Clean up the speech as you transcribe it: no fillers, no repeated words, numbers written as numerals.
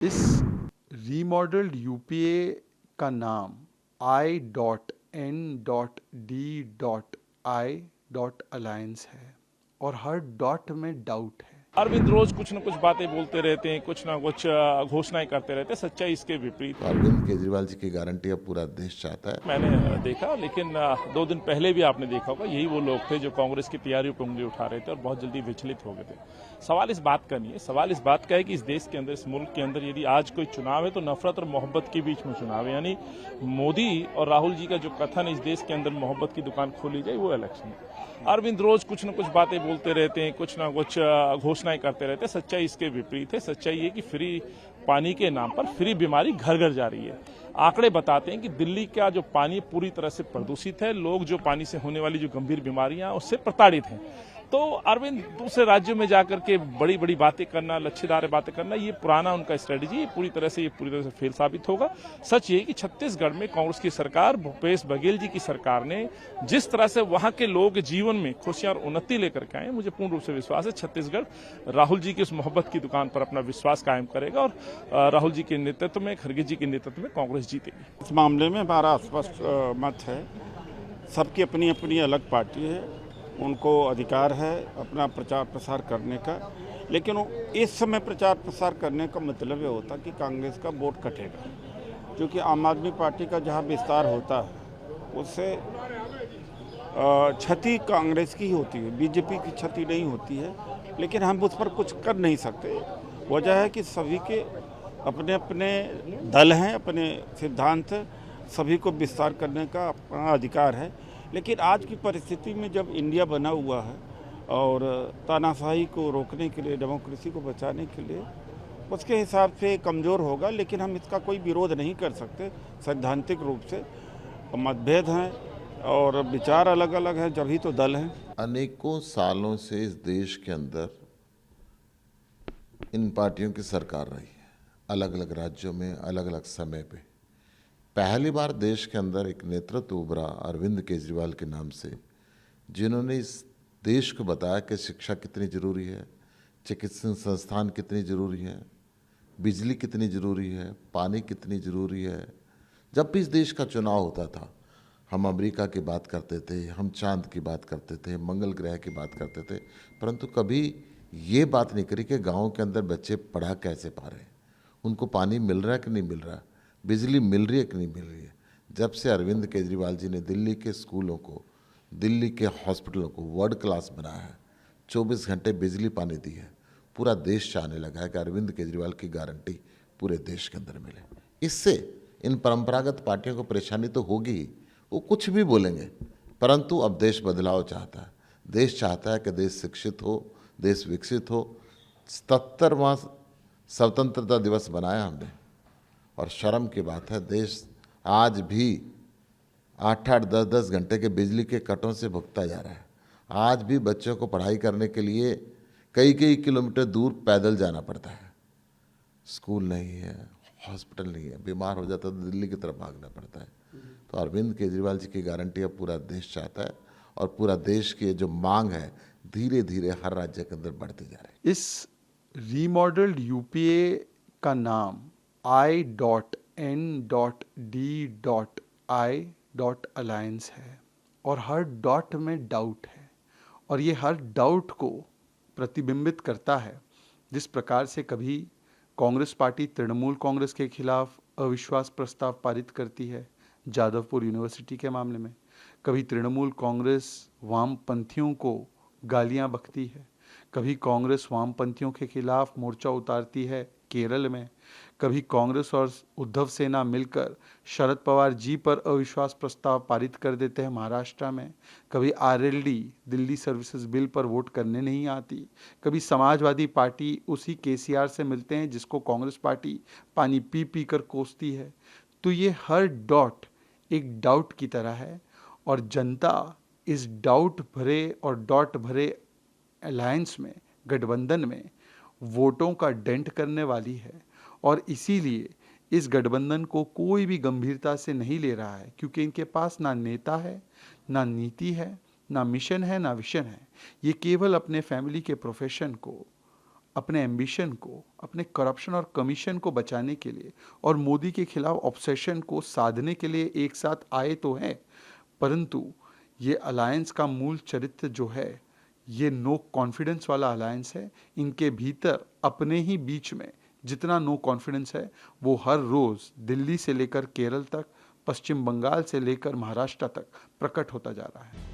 इस remodelled UPA का नाम I.N.D.I.Alliance है और हर डॉट में डाउट है। अरविंद रोज कुछ न कुछ बातें बोलते रहते हैं, कुछ ना कुछ घोषणाएं करते रहते हैं। सच्चाई इसके विपरीत। अरविंद केजरीवाल जी की गारंटी अब पूरा देश चाहता है। मैंने देखा, लेकिन 2 दिन पहले भी आपने देखा होगा, यही वो लोग थे जो कांग्रेस की तैयारियों पर उंगली उठा रहे थे और बहुत जल्दी विचलित हो गए थे। सवाल इस बात का नहीं है, सवाल इस बात का है कि इस देश के अंदर, इस मुल्क के अंदर यदि आज कोई चुनाव है तो नफरत और मोहब्बत के बीच में चुनाव है। यानी मोदी और राहुल जी का जो कथन है, इस देश के अंदर मोहब्बत की दुकान खोली जाए, वो इलेक्शन है। अरविंद रोज कुछ न कुछ बातें बोलते रहते हैं, कुछ ना कुछ घोषणाएं करते रहते हैं। सच्चाई इसके विपरीत है। सच्चाई ये कि फ्री पानी के नाम पर फ्री बीमारी घर घर जा रही है। आंकड़े बताते हैं कि दिल्ली का जो पानी पूरी तरह से प्रदूषित है। लोग जो पानी से होने वाली जो गंभीर बीमारियां उससे प्रताड़ित हैं। तो अरविंद दूसरे राज्यों में जाकर के बड़ी बड़ी बातें करना, लच्छेदार बातें करना, ये पुराना उनका स्ट्रेटेजी, ये पूरी तरह से फेल साबित होगा। सच ये कि छत्तीसगढ़ में कांग्रेस की सरकार, भूपेश बघेल जी की सरकार ने जिस तरह से वहां के लोगों के जीवन में खुशियां और उन्नति लेकर के आए, मुझे पूर्ण रूप से विश्वास है छत्तीसगढ़ राहुल जी की उस मोहब्बत की दुकान पर अपना विश्वास कायम करेगा और राहुल जी के नेतृत्व में, खड़गे जी के नेतृत्व में कांग्रेस जीतेगी। इस मामले में हमारा स्पष्ट मत है। सबकी अपनी अपनी अलग पार्टी है, उनको अधिकार है अपना प्रचार प्रसार करने का, लेकिन इस समय प्रचार प्रसार करने का मतलब ये होता कि कांग्रेस का वोट कटेगा, क्योंकि आम आदमी पार्टी का जहां विस्तार होता है उससे क्षति कांग्रेस की ही होती है, बीजेपी की क्षति नहीं होती है। लेकिन हम उस पर कुछ कर नहीं सकते। वजह है कि सभी के अपने अपने दल हैं, अपने सिद्धांत, सभी को विस्तार करने का अपना अधिकार है। लेकिन आज की परिस्थिति में जब इंडिया बना हुआ है और तानाशाही को रोकने के लिए, डेमोक्रेसी को बचाने के लिए, उसके हिसाब से कमज़ोर होगा। लेकिन हम इसका कोई विरोध नहीं कर सकते। सैद्धांतिक रूप से मतभेद हैं और विचार अलग अलग हैं, जब ही तो दल हैं। अनेकों सालों से इस देश के अंदर इन पार्टियों की सरकार रही है, अलग अलग राज्यों में, अलग अलग समय पे। पहली बार देश के अंदर एक नेतृत्व उभरा अरविंद केजरीवाल के नाम से, जिन्होंने इस देश को बताया कि शिक्षा कितनी ज़रूरी है, चिकित्सा संस्थान कितनी ज़रूरी है, बिजली कितनी ज़रूरी है, पानी कितनी ज़रूरी है। जब भी इस देश का चुनाव होता था, हम अमेरिका की बात करते थे, हम चांद की बात करते थे, मंगल ग्रह की बात करते थे, परंतु कभी ये बात नहीं करी कि गाँव के अंदर बच्चे पढ़ा कैसे पा रहे हैं, उनको पानी मिल रहा है कि नहीं मिल रहा, बिजली मिल रही है कि नहीं मिल रही है। जब से अरविंद केजरीवाल जी ने दिल्ली के स्कूलों को, दिल्ली के हॉस्पिटलों को वर्ल्ड क्लास बनाया है, 24 घंटे बिजली पानी दी है, पूरा देश चाहने लगा है कि अरविंद केजरीवाल की गारंटी पूरे देश के अंदर मिले। इससे इन परंपरागत पार्टियों को परेशानी तो होगी ही, वो कुछ भी बोलेंगे, परंतु अब देश बदलाव चाहता है। देश चाहता है कि देश शिक्षित हो, देश विकसित हो। 77वां स्वतंत्रता दिवस बनाया हमने और शर्म की बात है, देश आज भी 8-8, 10-10 घंटे के बिजली के कटों से भुगता जा रहा है। आज भी बच्चों को पढ़ाई करने के लिए कई कई किलोमीटर दूर पैदल जाना पड़ता है। स्कूल नहीं है, हॉस्पिटल नहीं है, बीमार हो जाता तो दिल्ली की तरफ भागना पड़ता है। तो अरविंद केजरीवाल जी की गारंटी अब पूरा देश चाहता है और पूरा देश की जो मांग है धीरे धीरे हर राज्य के अंदर बढ़ती जा रही है। इस रीमॉडल्ड यूपीए का नाम I.N.D.I.Alliance है और हर डॉट में डाउट है और ये हर डाउट को प्रतिबिंबित करता है। जिस प्रकार से कभी कांग्रेस पार्टी तृणमूल कांग्रेस के खिलाफ अविश्वास प्रस्ताव पारित करती है जादवपुर यूनिवर्सिटी के मामले में, कभी तृणमूल कांग्रेस वामपंथियों को गालियां बकती है, कभी कांग्रेस वामपंथियों के खिलाफ मोर्चा उतारती है केरल में, कभी कांग्रेस और उद्धव सेना मिलकर शरद पवार जी पर अविश्वास प्रस्ताव पारित कर देते हैं महाराष्ट्र में, कभी आरएलडी दिल्ली सर्विसेज बिल पर वोट करने नहीं आती, कभी समाजवादी पार्टी उसी केसीआर से मिलते हैं जिसको कांग्रेस पार्टी पानी पी पी कर कोसती है। तो ये हर डॉट एक डाउट की तरह है और जनता इस डाउट भरे और डॉट भरे अलायंस में, गठबंधन में वोटों का डेंट करने वाली है और इसीलिए इस गठबंधन को कोई भी गंभीरता से नहीं ले रहा है, क्योंकि इनके पास ना नेता है, ना नीति है, ना मिशन है, ना विशन है। ये केवल अपने फैमिली के प्रोफेशन को अपने एम्बिशन को, अपने करप्शन और कमीशन को बचाने के लिए और मोदी के खिलाफ ऑब्सेशन को साधने के लिए एक साथ आए तो हैं, परंतु ये अलायंस का मूल चरित्र जो है, ये नो कॉन्फिडेंस वाला अलायंस है। इनके भीतर अपने ही बीच में जितना नो कॉन्फिडेंस है, वो हर रोज दिल्ली से लेकर केरल तक, पश्चिम बंगाल से लेकर महाराष्ट्र तक प्रकट होता जा रहा है।